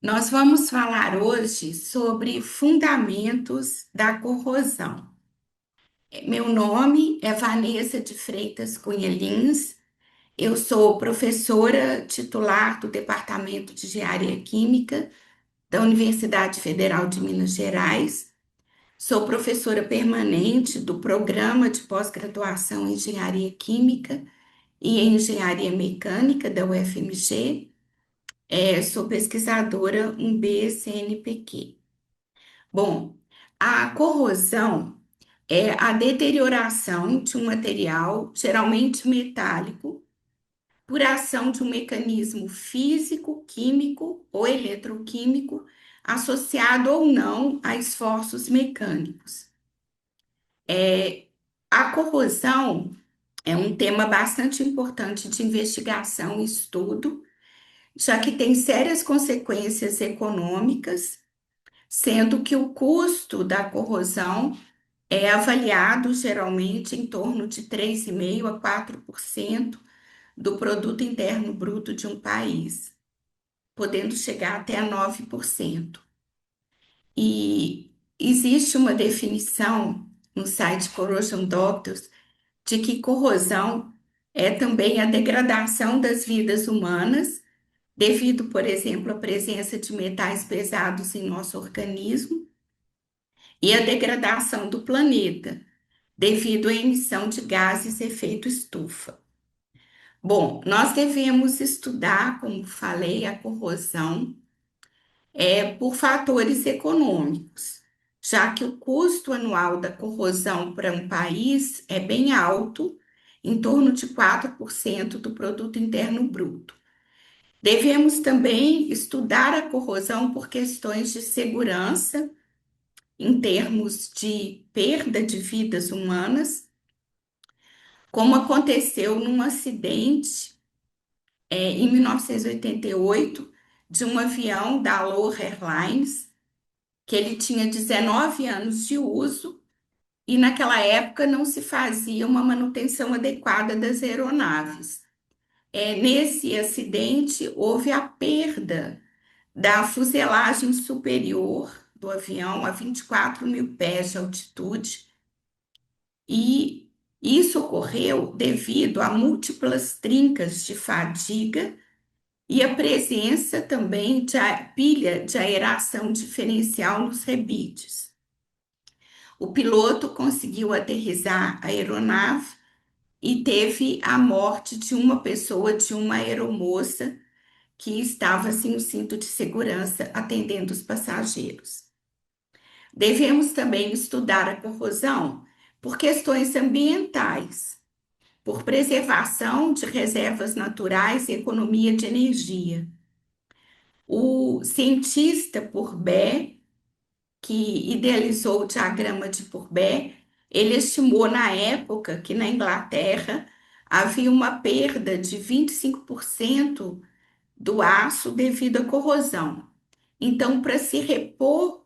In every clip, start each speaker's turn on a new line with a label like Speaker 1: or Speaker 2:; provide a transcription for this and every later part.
Speaker 1: Nós vamos falar hoje sobre fundamentos da corrosão. Meu nome é Vanessa de Freitas Cunha Lins, eu sou professora titular do Departamento de Engenharia Química da Universidade Federal de Minas Gerais, sou professora permanente do Programa de Pós-Graduação em Engenharia Química e em Engenharia Mecânica da UFMG, sou pesquisadora 1B CNPq. Bom, a corrosão é a deterioração de um material, geralmente metálico, por ação de um mecanismo físico, químico ou eletroquímico, associado ou não a esforços mecânicos. A corrosão é um tema bastante importante de investigação e estudo, já que tem sérias consequências econômicas, sendo que o custo da corrosão é avaliado geralmente em torno de 3,5% a 4% do produto interno bruto de um país, podendo chegar até a 9%. E existe uma definição no site Corrosion Doctors de que corrosão é também a degradação das vidas humanas, devido, por exemplo, à presença de metais pesados em nosso organismo, e a degradação do planeta, devido à emissão de gases efeito estufa. Bom, nós devemos estudar, como falei, a corrosão por fatores econômicos, já que o custo anual da corrosão para um país é bem alto, em torno de 4% do produto interno bruto. Devemos também estudar a corrosão por questões de segurança, em termos de perda de vidas humanas, como aconteceu num acidente em 1988 de um avião da Aloha Airlines, que ele tinha 19 anos de uso e naquela época não se fazia uma manutenção adequada das aeronaves. Nesse acidente houve a perda da fuselagem superior do avião a 24 mil pés de altitude, e isso ocorreu devido a múltiplas trincas de fadiga e a presença também de pilha de aeração diferencial nos rebites. O piloto conseguiu aterrissar a aeronave e teve a morte de uma pessoa, de uma aeromoça que estava sem o cinto de segurança atendendo os passageiros. Devemos também estudar a corrosão por questões ambientais, por preservação de reservas naturais e economia de energia. O cientista Purbeck, que idealizou o diagrama de Purbeck, ele estimou na época que na Inglaterra havia uma perda de 25% do aço devido à corrosão. Então, para se repor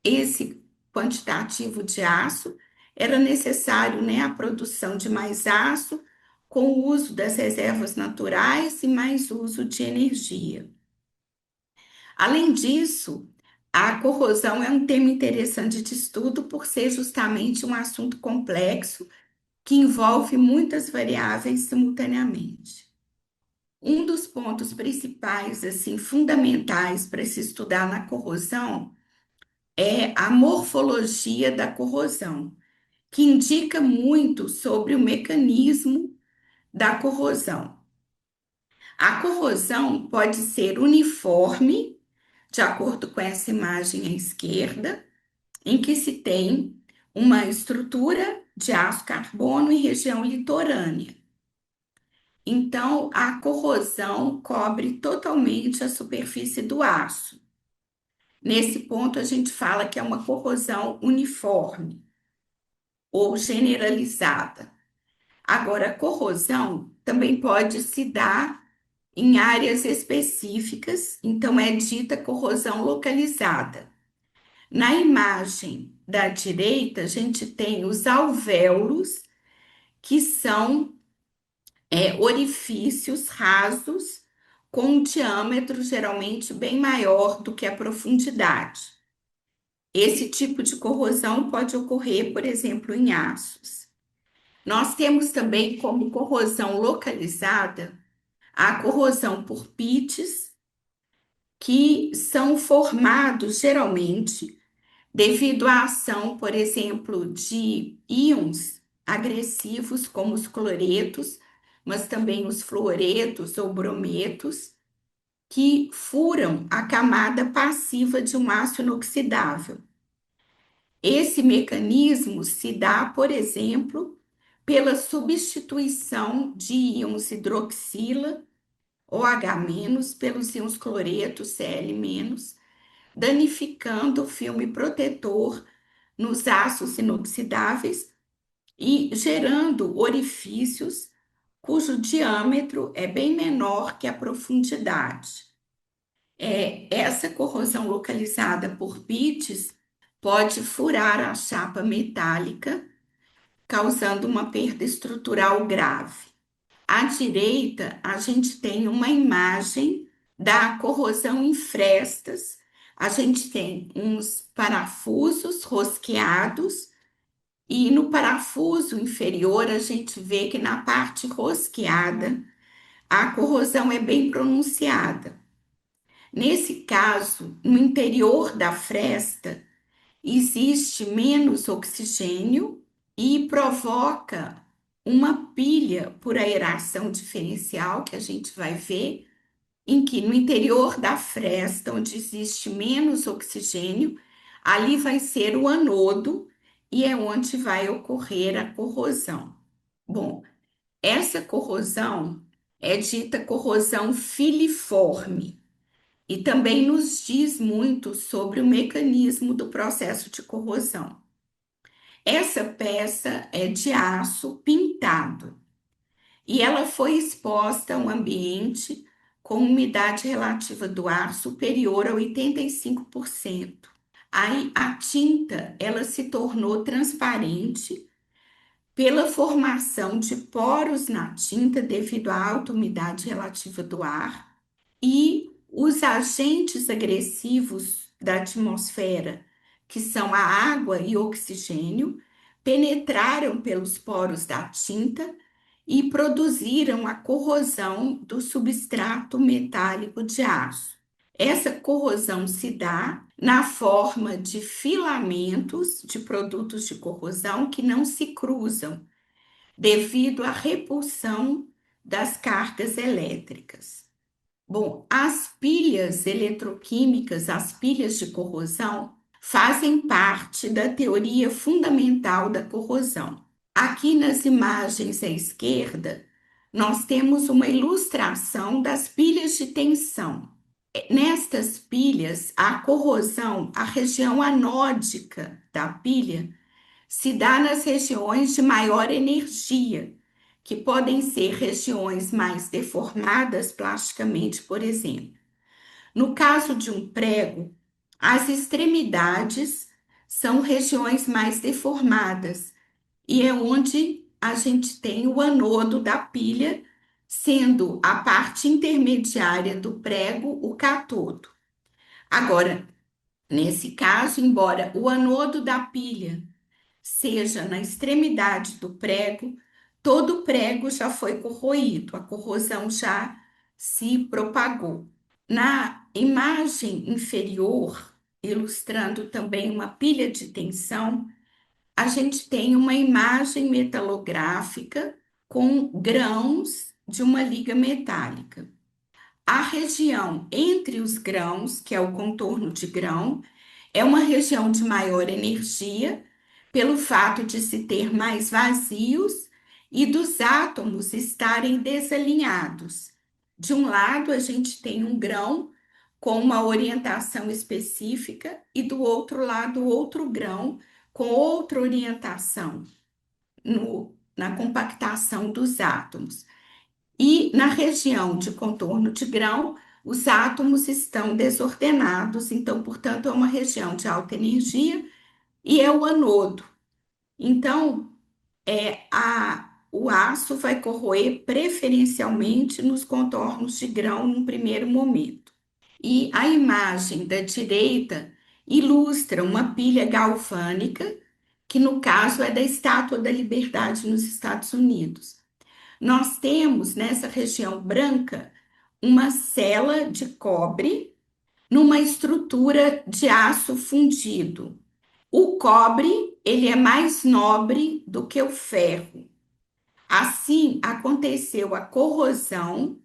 Speaker 1: esse quantitativo de aço, era necessário, né, a produção de mais aço com o uso das reservas naturais e mais uso de energia. Além disso, a corrosão é um tema interessante de estudo por ser justamente um assunto complexo que envolve muitas variáveis simultaneamente. Um dos pontos principais, assim, fundamentais para se estudar na corrosão é a morfologia da corrosão, que indica muito sobre o mecanismo da corrosão. A corrosão pode ser uniforme, de acordo com essa imagem à esquerda, em que se tem uma estrutura de aço carbono em região litorânea. Então, a corrosão cobre totalmente a superfície do aço. Nesse ponto, a gente fala que é uma corrosão uniforme ou generalizada. Agora, a corrosão também pode se dar em áreas específicas, então é dita corrosão localizada. Na imagem da direita, a gente tem os alvéolos, que são orifícios rasos, com um diâmetro geralmente bem maior do que a profundidade. Esse tipo de corrosão pode ocorrer, por exemplo, em aços. Nós temos também como corrosão localizada a corrosão por pits, que são formados geralmente devido à ação, por exemplo, de íons agressivos, como os cloretos, mas também os fluoretos ou brometos, que furam a camada passiva de um aço inoxidável. Esse mecanismo se dá, por exemplo, pela substituição de íons hidroxila, OH- pelos íons cloreto, Cl-, danificando o filme protetor nos aços inoxidáveis e gerando orifícios cujo diâmetro é bem menor que a profundidade. Essa corrosão localizada por pits pode furar a chapa metálica, causando uma perda estrutural grave. À direita, a gente tem uma imagem da corrosão em frestas. A gente tem uns parafusos rosqueados e no parafuso inferior a gente vê que na parte rosqueada a corrosão é bem pronunciada. Nesse caso, no interior da fresta, existe menos oxigênio e provoca uma pilha por aeração diferencial, que a gente vai ver, em que no interior da fresta, onde existe menos oxigênio, ali vai ser o anodo e é onde vai ocorrer a corrosão. Bom, essa corrosão é dita corrosão filiforme e também nos diz muito sobre o mecanismo do processo de corrosão. Essa peça é de aço pintado e ela foi exposta a um ambiente com umidade relativa do ar superior a 85%. Aí a tinta, ela se tornou transparente pela formação de poros na tinta devido à alta umidade relativa do ar e os agentes agressivos da atmosfera, que são a água e o oxigênio, penetraram pelos poros da tinta e produziram a corrosão do substrato metálico de aço. Essa corrosão se dá na forma de filamentos de produtos de corrosão que não se cruzam, devido à repulsão das cargas elétricas. Bom, as pilhas eletroquímicas, as pilhas de corrosão, fazem parte da teoria fundamental da corrosão. Aqui nas imagens à esquerda, nós temos uma ilustração das pilhas de tensão. Nestas pilhas, a corrosão, a região anódica da pilha, se dá nas regiões de maior energia, que podem ser regiões mais deformadas plasticamente, por exemplo. No caso de um prego, as extremidades são regiões mais deformadas e é onde a gente tem o anodo da pilha, sendo a parte intermediária do prego o cátodo. Agora, nesse caso, embora o anodo da pilha seja na extremidade do prego, todo o prego já foi corroído, a corrosão já se propagou. Na imagem inferior, ilustrando também uma pilha de tensão, a gente tem uma imagem metalográfica com grãos de uma liga metálica. A região entre os grãos, que é o contorno de grão, é uma região de maior energia, pelo fato de se ter mais vazios e dos átomos estarem desalinhados. De um lado, a gente tem um grão com uma orientação específica, e do outro lado, outro grão com outra orientação na compactação dos átomos. E na região de contorno de grão, os átomos estão desordenados, então, portanto, é uma região de alta energia e é o anodo. Então, o aço vai corroer preferencialmente nos contornos de grão num primeiro momento. E a imagem da direita ilustra uma pilha galvânica, que no caso é da Estátua da Liberdade nos Estados Unidos. Nós temos nessa região branca uma cela de cobre numa estrutura de aço fundido. O cobre, ele é mais nobre do que o ferro. Assim, aconteceu a corrosão,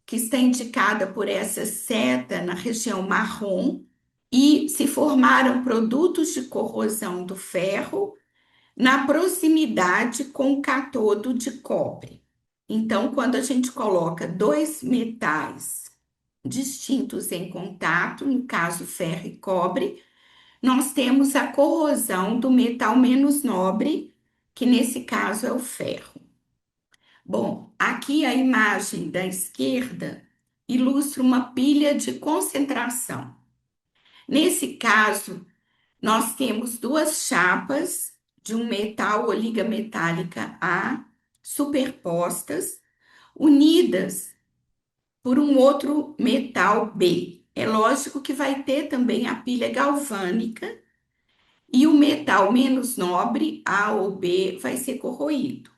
Speaker 1: que está indicada por essa seta na região marrom, e se formaram produtos de corrosão do ferro na proximidade com o catodo de cobre. Então, quando a gente coloca dois metais distintos em contato, no caso ferro e cobre, nós temos a corrosão do metal menos nobre, que nesse caso é o ferro. Bom, aqui a imagem da esquerda ilustra uma pilha de concentração. Nesse caso, nós temos duas chapas de um metal ou liga metálica A superpostas, unidas por um outro metal B. É lógico que vai ter também a pilha galvânica e o metal menos nobre, A ou B, vai ser corroído.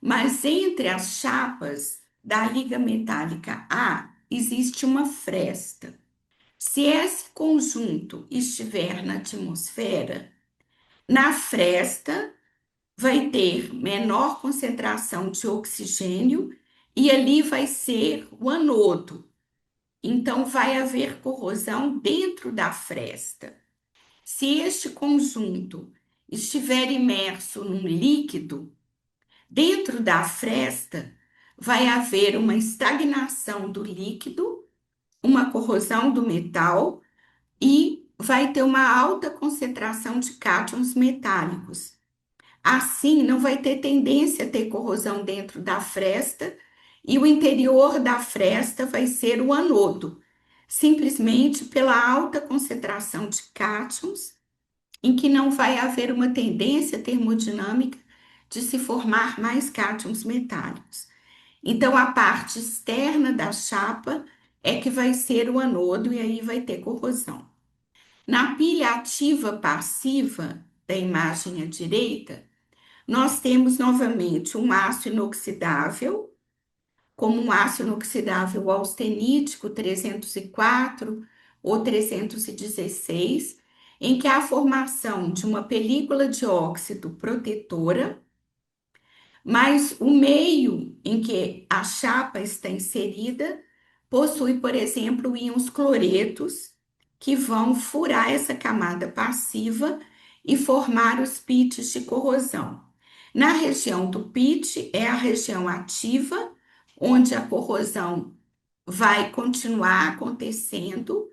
Speaker 1: Mas entre as chapas da liga metálica A existe uma fresta. Se esse conjunto estiver na atmosfera, na fresta vai ter menor concentração de oxigênio e ali vai ser o anodo. Então, vai haver corrosão dentro da fresta. Se este conjunto estiver imerso num líquido, dentro da fresta vai haver uma estagnação do líquido, uma corrosão do metal e vai ter uma alta concentração de cátions metálicos. Assim, não vai ter tendência a ter corrosão dentro da fresta e o interior da fresta vai ser o anodo, simplesmente pela alta concentração de cátions, em que não vai haver uma tendência termodinâmica de se formar mais cátions metálicos. Então, a parte externa da chapa é que vai ser o anodo e aí vai ter corrosão. Na pilha ativa passiva da imagem à direita, nós temos novamente um aço inoxidável, como um aço inoxidável austenítico 304 ou 316, em que há a formação de uma película de óxido protetora, mas o meio em que a chapa está inserida possui, por exemplo, íons cloretos que vão furar essa camada passiva e formar os pits de corrosão. Na região do pit é a região ativa, onde a corrosão vai continuar acontecendo,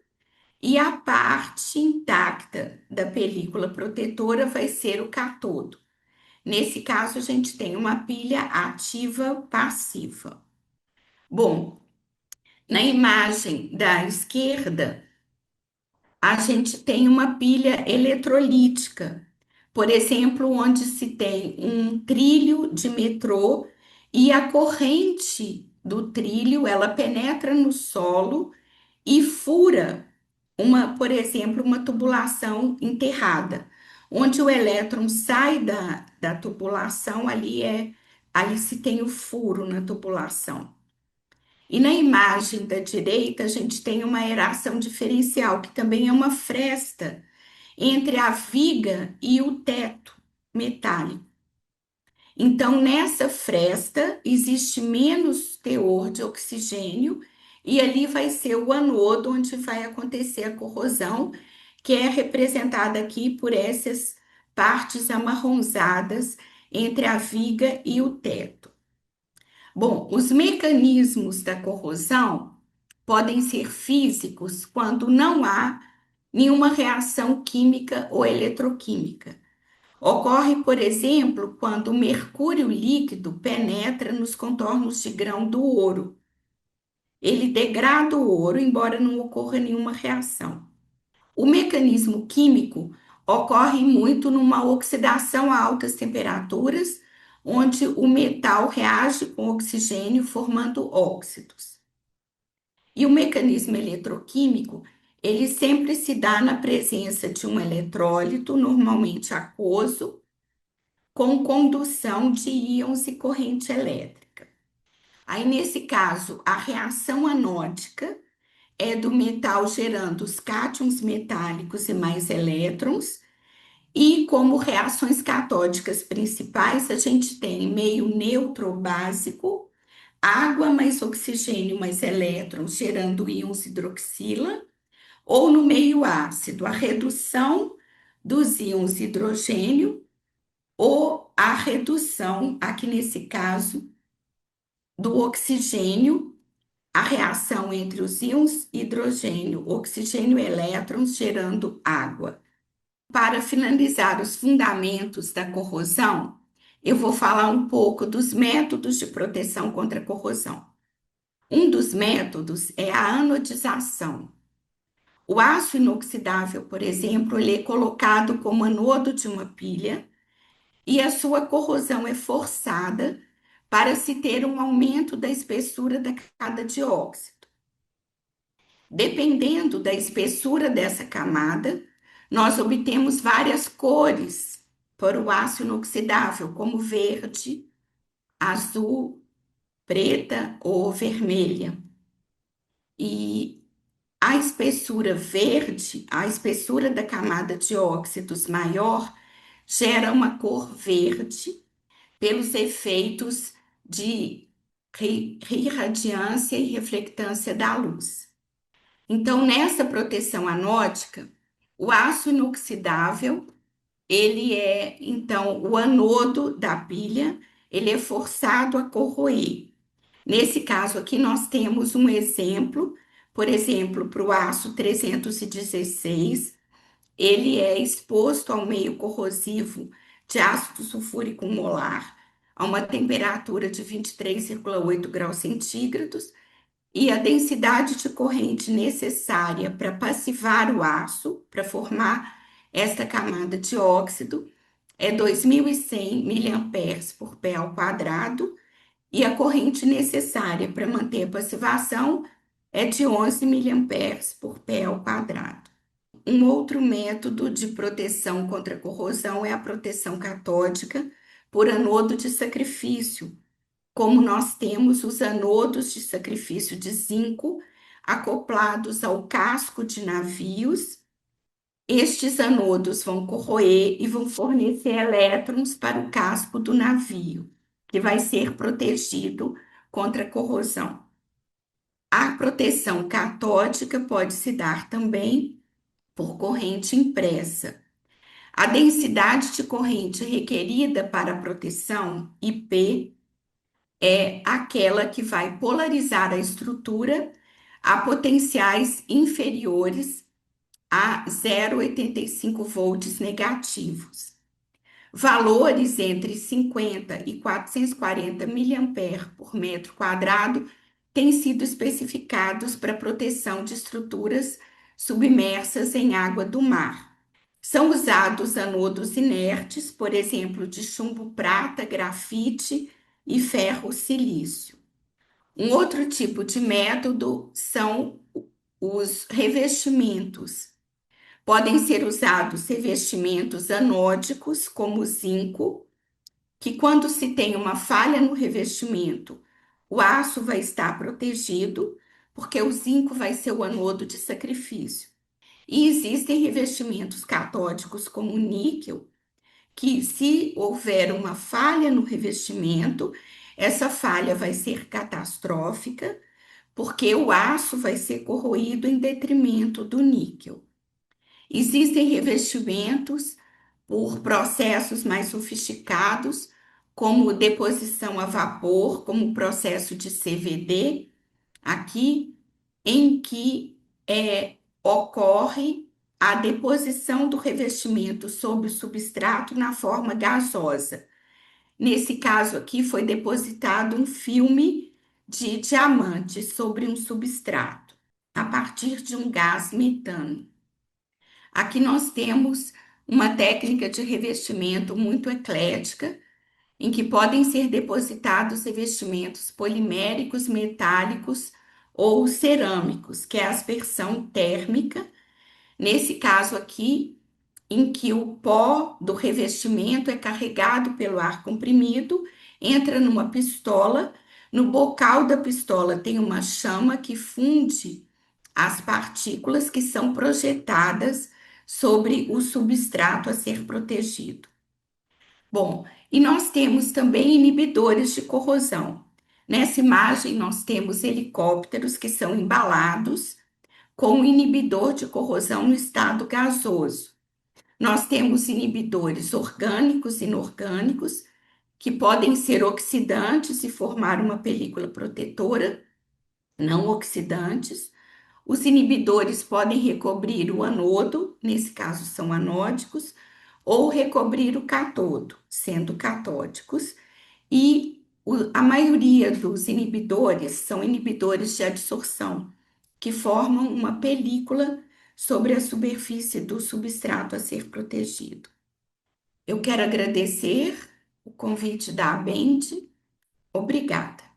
Speaker 1: e a parte intacta da película protetora vai ser o catodo. Nesse caso, a gente tem uma pilha ativa passiva. Bom, na imagem da esquerda, a gente tem uma pilha eletrolítica, por exemplo, onde se tem um trilho de metrô e a corrente do trilho, ela penetra no solo e fura por exemplo, uma tubulação enterrada, onde o elétron sai da tubulação, ali se tem o furo na tubulação. E na imagem da direita, a gente tem uma aeração diferencial, que também é uma fresta entre a viga e o teto metálico. Então, nessa fresta, existe menos teor de oxigênio, e ali vai ser o anodo onde vai acontecer a corrosão, que é representada aqui por essas partes amarronzadas entre a viga e o teto. Bom, os mecanismos da corrosão podem ser físicos quando não há nenhuma reação química ou eletroquímica. Ocorre, por exemplo, quando o mercúrio líquido penetra nos contornos de grão do ouro. Ele degrada o ouro, embora não ocorra nenhuma reação. O mecanismo químico ocorre muito numa oxidação a altas temperaturas, onde o metal reage com o oxigênio formando óxidos. E o mecanismo eletroquímico, ele sempre se dá na presença de um eletrólito, normalmente aquoso, com condução de íons e corrente elétrica. Aí, nesse caso, a reação anódica é do metal gerando os cátions metálicos e mais elétrons, e como reações catódicas principais, a gente tem meio neutro básico, água mais oxigênio mais elétrons, gerando íons hidroxila, ou no meio ácido, a redução dos íons hidrogênio ou a redução, aqui nesse caso, do oxigênio, a reação entre os íons hidrogênio, oxigênio e elétrons, gerando água. Para finalizar os fundamentos da corrosão, eu vou falar um pouco dos métodos de proteção contra a corrosão. Um dos métodos é a anodização. O aço inoxidável, por exemplo, ele é colocado como anodo de uma pilha e a sua corrosão é forçada para se ter um aumento da espessura da camada de óxido. Dependendo da espessura dessa camada, nós obtemos várias cores para o aço inoxidável, como verde, azul, preta ou vermelha. E a espessura verde, a espessura da camada de óxidos maior, gera uma cor verde pelos efeitos de irradiância e reflectância da luz. Então, nessa proteção anódica, o aço inoxidável, ele é, então, o anodo da pilha, ele é forçado a corroer. Nesse caso aqui, nós temos um exemplo, por exemplo, para o aço 316, ele é exposto ao meio corrosivo de ácido sulfúrico molar a uma temperatura de 23,8 graus centígrados e a densidade de corrente necessária para passivar o aço, para formar esta camada de óxido, é 2.100 miliamperes por pé ao quadrado, e a corrente necessária para manter a passivação é de 11 miliamperes por pé ao quadrado. Um outro método de proteção contra a corrosão é a proteção catódica por anodo de sacrifício, como nós temos os anodos de sacrifício de zinco acoplados ao casco de navios. Estes anodos vão corroer e vão fornecer elétrons para o casco do navio, que vai ser protegido contra a corrosão. A proteção catódica pode se dar também por corrente impressa. A densidade de corrente requerida para a proteção, IP, é aquela que vai polarizar a estrutura a potenciais inferiores a 0,85 volts negativos. Valores entre 50 e 440 miliampere por metro quadrado têm sido especificados para proteção de estruturas submersas em água do mar. São usados anodos inertes, por exemplo, de chumbo prata, grafite e ferro silício. Um outro tipo de método são os revestimentos. Podem ser usados revestimentos anódicos, como o zinco, que quando se tem uma falha no revestimento, o aço vai estar protegido, porque o zinco vai ser o anodo de sacrifício. E existem revestimentos catódicos, como o níquel, que se houver uma falha no revestimento, essa falha vai ser catastrófica, porque o aço vai ser corroído em detrimento do níquel. Existem revestimentos por processos mais sofisticados, como deposição a vapor, como o processo de CVD, aqui, em que ocorre a deposição do revestimento sobre o substrato na forma gasosa. Nesse caso aqui, foi depositado um filme de diamante sobre um substrato, a partir de um gás metano. Aqui nós temos uma técnica de revestimento muito eclética, em que podem ser depositados revestimentos poliméricos, metálicos ou cerâmicos, que é a aspersão térmica. Nesse caso aqui, em que o pó do revestimento é carregado pelo ar comprimido, entra numa pistola, no bocal da pistola tem uma chama que funde as partículas que são projetadas sobre o substrato a ser protegido. Bom, e nós temos também inibidores de corrosão. Nessa imagem, nós temos helicópteros que são embalados com um inibidor de corrosão no estado gasoso. Nós temos inibidores orgânicos e inorgânicos, que podem ser oxidantes e formar uma película protetora, não oxidantes. Os inibidores podem recobrir o anodo, nesse caso são anódicos, ou recobrir o catodo, sendo catódicos. E a maioria dos inibidores são inibidores de adsorção, que formam uma película sobre a superfície do substrato a ser protegido. Eu quero agradecer o convite da Abende. Obrigada.